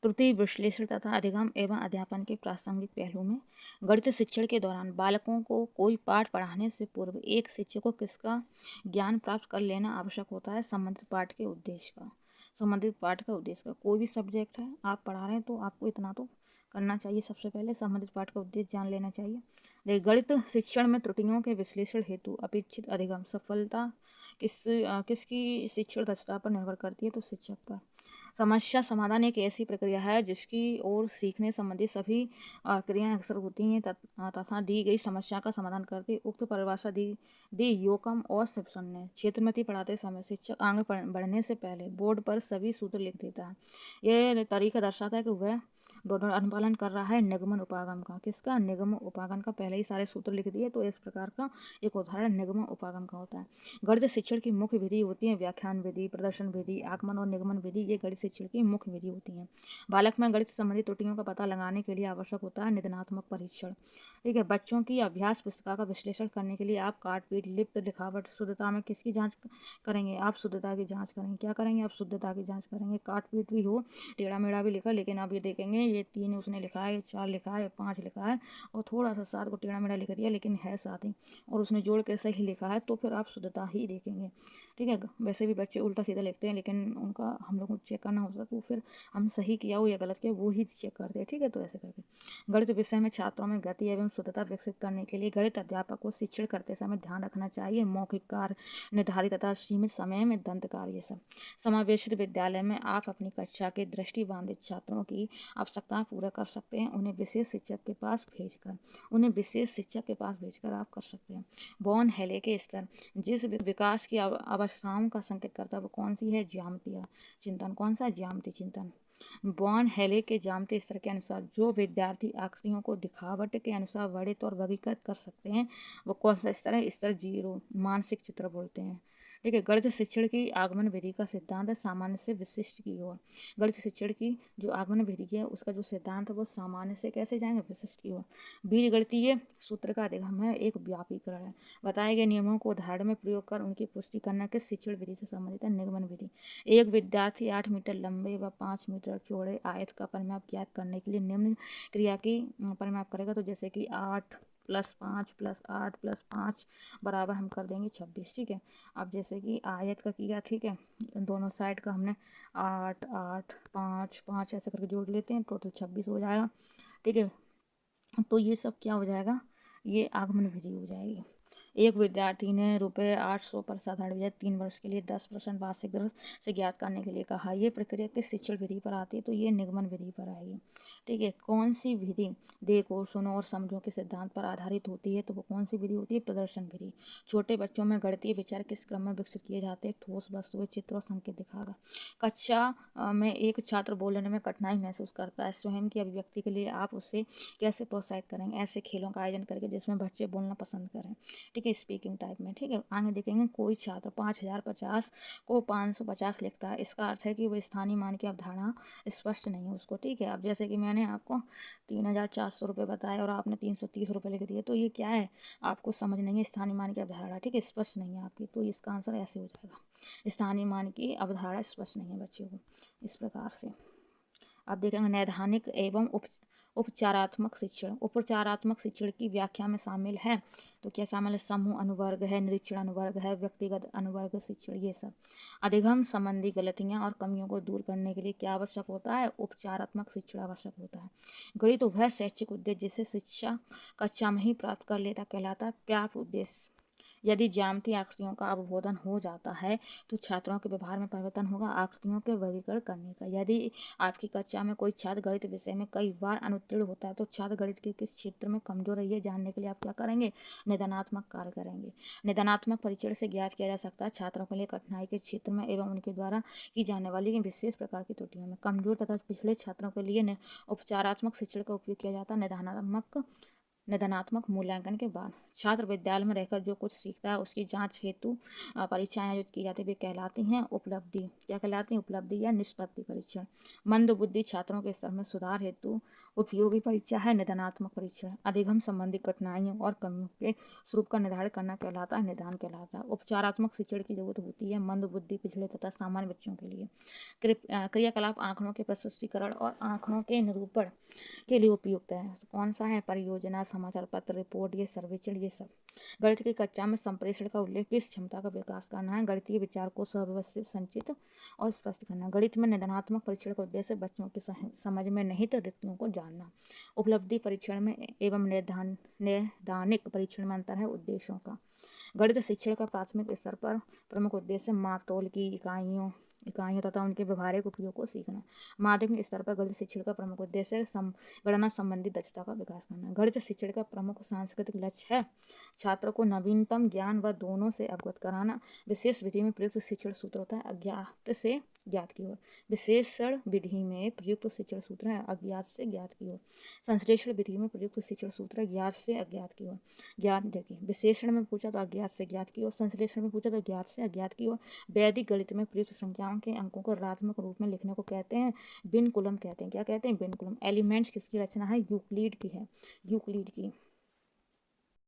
त्रुटि विश्लेषण तथा अधिगम एवं अध्यापन के प्रासंगिक पहलू में गणित शिक्षण के दौरान बालकों को कोई पाठ पढ़ाने से पूर्व एक शिक्षक को किसका ज्ञान प्राप्त कर लेना आवश्यक होता है? संबंधित पाठ के उद्देश्य का। संबंधित पाठ का उद्देश्य का कोई भी सब्जेक्ट है आप पढ़ा रहे हैं तो आपको इतना तो करना चाहिए। सबसे पहले संबंधित पाठ का उद्देश्य जान लेना चाहिए। देखिए, गणित शिक्षण में त्रुटियों के विश्लेषण हेतु अपेक्षित अधिगम सफलता किसकी शिक्षण दक्षता पर निर्भर करती है? तो शिक्षक पर। समस्या समाधान एक ऐसी प्रक्रिया है जिसकी ओर सीखने संबंधी सभी क्रियाएं अक्सर होती हैं तथा दी गई समस्या का समाधान करती। उक्त परिभाषा दी योकम और सिम्पसन ने। क्षेत्रमति पढ़ाते समय शिक्षक आगे बढ़ने से पहले बोर्ड पर सभी सूत्र लिख देता है। यह तरीका दर्शाता है कि वह अनुपालन कर रहा है निगमन उपागम का। किसका? निगम उपागम का। पहले ही सारे सूत्र लिख दिए। तो इस प्रकार का एक उदाहरण निगम उपागम का होता है। गणित शिक्षण की मुख्य विधि होती है व्याख्यान विधि, प्रदर्शन विधि, आगमन और निगमन विधि। ये गणित शिक्षण की मुख्य विधि होती हैं। बालक में गणित संबंधी त्रुटियों का पता लगाने के लिए आवश्यक होता है निदानात्मक परीक्षण। ठीक है, बच्चों की अभ्यास पुस्तिका का विश्लेषण करने के लिए आप काटपीट, लिप्त, लिखावट, शुद्धता में किसकी जांच करेंगे? आप शुद्धता की जांच करेंगे। क्या करेंगे? आप शुद्धता की जांच करेंगे। काटपीट भी हो, टेढ़ा मेढ़ा भी लिखा, लेकिन आप ये देखेंगे ये 3 उसने लिखा है, 4 लिखा है, 5 लिखा है और थोड़ा सा 7 को टेढ़ा मेढ़ा लिख दिया, लेकिन है 7 ही और उसने जोड़ के सही लिखा है, तो फिर आप शुद्धता ही देखेंगे। ठीक है, वैसे भी बच्चे उल्टा सीधा लिखते हैं, लेकिन उनका हम लोग को चेक करना होता है, तो फिर हम सही किया हो या गलत किया वो ही चेक करते हैं। ठीक है, तो ऐसे करके गणित विषय में छात्रों में गति एवं शुद्धता विकसित करने के लिए गणित अध्यापक को शिक्षण करते समय ध्यान रखना चाहिए। मौखिक कार्य, निर्धारित तथा सीमित समय में दंत कार्य, ये सब। समावेशित विद्यालय में आप अपनी कक्षा के दृष्टिबाधित छात्रों की आवश्यकता पूरा कर सकते हैं। उन्हें विशेष शिक्षक के पास भेजकर आप कर सकते हैं। बॉर्न हेले के स्तर जिस विकास की अवस्थाओं का संकेत करता है वो कौन सी है? ज्यामितीय चिंतन। कौन सा? ज्यामितीय चिंतन। बॉर्न हेले के ज्यामितीय स्तर के अनुसार जो विद्यार्थी आकृतियों को दिखावट के अनुसार वर्णित और वर्गीकृत कर सकते हैं वो कौन सा स्तर है? स्तर 0, मानसिक चित्र बोलते हैं। ठीक है, गणित शिक्षण की आगमन विधि का सिद्धांत है सामान्य से विशिष्ट की ओर। गणित शिक्षण की जो आगमन विधि है उसका जो सिद्धांत है वो सामान्य से कैसे जाएंगे? विशिष्ट की ओर। बीजगणितीय सूत्र का अधिगम है एक व्यापीकरण है। बताए गए नियमों को उदाहरण में प्रयोग कर उनकी पुष्टि करना के शिक्षण विधि से संबंधित है। निगमन विधि एक विद्यार्थी 8 मीटर लंबे व 5 मीटर चौड़े आयत का परिमाप ज्ञात करने के लिए निम्न क्रिया की परिमाप करेगा। तो जैसे कि 8 + 5 + 8 + 5 बराबर हम कर देंगे 26। ठीक है, अब जैसे कि आयत का किया, ठीक है, दोनों साइड का हमने 8 8 5 5 ऐसे करके जोड़ लेते हैं, टोटल 26 हो जाएगा। ठीक है, तो ये सब क्या हो जाएगा? ये आगमन विधि हो जाएगी। एक विद्यार्थी ने ₹800 पर साधारण ब्याज 3 वर्ष के लिए 10% वार्षिक दर से ज्ञात करने के लिए कहा। ये प्रक्रिया किस शिक्षण विधि पर आती है? तो ये निगमन विधि पर आएगी। ठीक है, कौन सी विधि देखो, सुनो और समझो के सिद्धांत पर आधारित होती है? तो वो कौन सी विधि होती है? प्रदर्शन विधि। छोटे बच्चों में गणितीय विचार किस क्रम में विकसित किए जाते हैं? ठोस वस्तुएं, चित्र और संकेत दिखाकर। कक्षा में एक छात्र बोलने में कठिनाई महसूस करता है, स्वयं की अभिव्यक्ति के लिए आप उसे कैसे प्रोत्साहित करेंगे? ऐसे खेलों का आयोजन करके जिसमें बच्चे बोलना पसंद करें। ठीक है, स्पीकिंग टाइप में। ठीक है, आगे देखेंगे कोई छात्र 5050 को 550 लिखता है, इसका अर्थ है कि वो स्थानीय मान की अवधारणा स्पष्ट नहीं है उसको। ठीक है, अब जैसे कि मैंने आपको 3400 रुपये बताए और आपने 330 रुपये लिख दिए, तो ये क्या है? आपको समझ नहीं है स्थानीय मान की अवधारणा। ठीक है, स्पष्ट नहीं है आपकी, तो इसका आंसर ऐसे हो जाएगा। स्थानीय मान की अवधारणा स्पष्ट नहीं है बच्चों को, इस प्रकार से। अब देखेंगे नैदानिक एवं उपचारात्मक शिक्षण। उपचारात्मक शिक्षण की व्याख्या में शामिल है, तो क्या शामिल है? समूह अनुवर्ग है, निरीक्षण अनुवर्ग है, व्यक्तिगत अनुवर्ग शिक्षण, ये सब। अधिगम संबंधी गलतियां और कमियों को दूर करने के लिए क्या आवश्यक होता है? उपचारात्मक शिक्षण आवश्यक होता है। गणित वह शैक्षिक उद्देश्य जिसे शिक्षा कक्षा में ही प्राप्त कर लेता कहलाता है प्राप्त उद्देश्य। यदि ज्यामितीय आकृतियों का अवबोधन हो जाता है तो छात्रों के व्यवहार में परिवर्तन होगा आकृतियों के वर्गीकरण करने का। यदि आपकी कक्षा में कोई छात्र गणित विषय में कई बार अनुत्तीर्ण होता है तो छात्र गणित के किस क्षेत्र में कमजोर है ये जानने के लिए आप क्या करेंगे? निदानात्मक कार्य करेंगे। निदानात्मक परीक्षण से ज्ञात किया जा सकता है छात्रों के लिए कठिनाई के क्षेत्र में एवं उनके द्वारा की जाने वाली विशेष प्रकार की त्रुटियों में। कमजोर तथा पिछड़े छात्रों के लिए उपचारात्मक शिक्षण का उपयोग किया जाता है। निदानात्मक मूल्यांकन के बाद छात्र विद्यालय में रहकर जो कुछ सीखता है उसकी जांच हेतु परीक्षाएं आयोजित की जाती है, वे कहलाती हैं उपलब्धि। क्या कहलाती हैं? उपलब्धि या निष्पत्ति परीक्षण। मंदबुद्धि छात्रों के स्तर में सुधार हेतु उपयोगी परीक्षा है निदानात्मक परीक्षण। अधिगम संबंधी कठिनाइयों और कमियों के स्वरूप का निर्धारण करना कहलाता है निदान कहलाता है। उपचारात्मक शिक्षण की जरूरत होती है मंदबुद्धि, पिछड़े तथा सामान्य बच्चों के लिए। क्रियाकलाप आंकड़ों के प्रस्तुतिकरण और आंकड़ों के निरूपण के लिए उपयुक्त है। तो कौन सा है? परियोजना, समाचार पत्र, रिपोर्ट, ये सर्वेक्षण, ये सब। गणित की कक्षा में संप्रेषण का उल्लेख किस क्षमता का विकास करना है? गणितीय विचार को सुव्यवस्थित, संचित और स्पष्ट करना। गणित में निदानात्मक परीक्षण का उद्देश्य बच्चों की समझ में निहित रिक्तियों को जानना। उपलब्धि परीक्षण में एवं नैदानिक परीक्षण में अंतर है उद्देश्यों का। गणित शिक्षण का प्राथमिक स्तर पर प्रमुख उद्देश्य माप तोल की इकाइयों तथा उनके व्यवहारिक उपयोग को सीखना। माध्यमिक स्तर पर गणित शिक्षण का प्रमुख उद्देश्य गणना संबंधी दक्षता का विकास करना। गणित शिक्षण का प्रमुख सांस्कृतिक लक्ष्य है छात्रों को नवीनतम ज्ञान व दोनों से अवगत कराना। विशेष विधि में प्रयुक्त शिक्षण सूत्र होता है अज्ञात से ज्ञात की ओर। विशेषण विधि में प्रयुक्त शिक्षण सूत्र है अज्ञात से ज्ञात की ओर। संश्लेषण विधि में प्रयुक्त शिक्षण सूत्र है ज्ञात से अज्ञात की ओर। ज्ञात देखिए, विशेषण में पूछा तो अज्ञात से ज्ञात की ओर, संश्लेषण में पूछा तो ज्ञात से अज्ञात की ओर। वैदिक गणित में प्रयुक्त संख्याओं के अंकों को ऋणात्मक रूप में लिखने को कहते हैं बिनकुलम कहते हैं। क्या कहते हैं? बिनकुलम। एलिमेंट्स किसकी रचना है? यूक्लिड की है, यूक्लिड की।